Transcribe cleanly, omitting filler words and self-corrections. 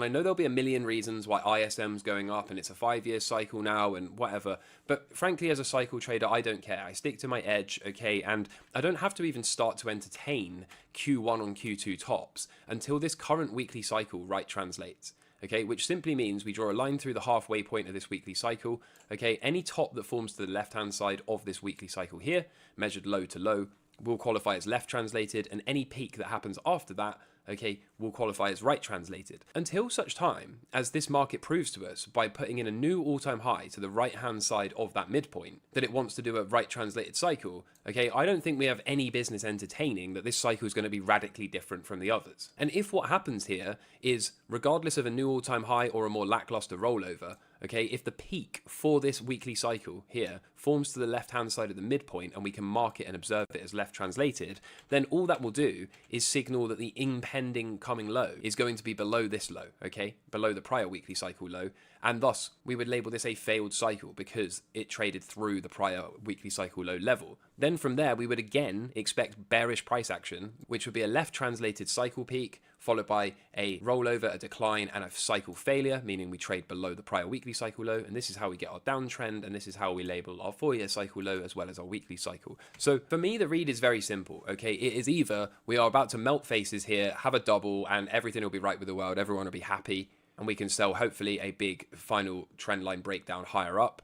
I know there'll be a million reasons why ISM's going up and it's a 5-year cycle now and whatever, but frankly, as a cycle trader, I don't care. I stick to my edge, okay, and I don't have to even start to entertain Q1 on Q2 tops until this current weekly cycle right translates. Okay, which simply means we draw a line through the halfway point of this weekly cycle. Okay, any top that forms to the left-hand side of this weekly cycle here, measured low to low, will qualify as left translated, and any peak that happens after that, okay, will qualify as right translated. Until such time as this market proves to us by putting in a new all-time high to the right-hand side of that midpoint that it wants to do a right translated cycle, okay, I don't think we have any business entertaining that this cycle is going to be radically different from the others. And if what happens here is, regardless of a new all-time high or a more lackluster rollover, okay, if the peak for this weekly cycle here forms to the left-hand side of the midpoint and we can mark it and observe it as left translated, then all that will do is signal that the impending coming low is going to be below this low, okay, below the prior weekly cycle low, and thus we would label this a failed cycle because it traded through the prior weekly cycle low level. Then from there, we would again expect bearish price action, which would be a left translated cycle peak, followed by a rollover, a decline, and a cycle failure, meaning we trade below the prior weekly cycle low. And this is how we get our downtrend, and this is how we label our 4-year cycle low as well as our weekly cycle. So for me, the read is very simple, okay? It is either we are about to melt faces here, have a double, and everything will be right with the world, everyone will be happy, and we can sell hopefully a big final trend line breakdown higher up.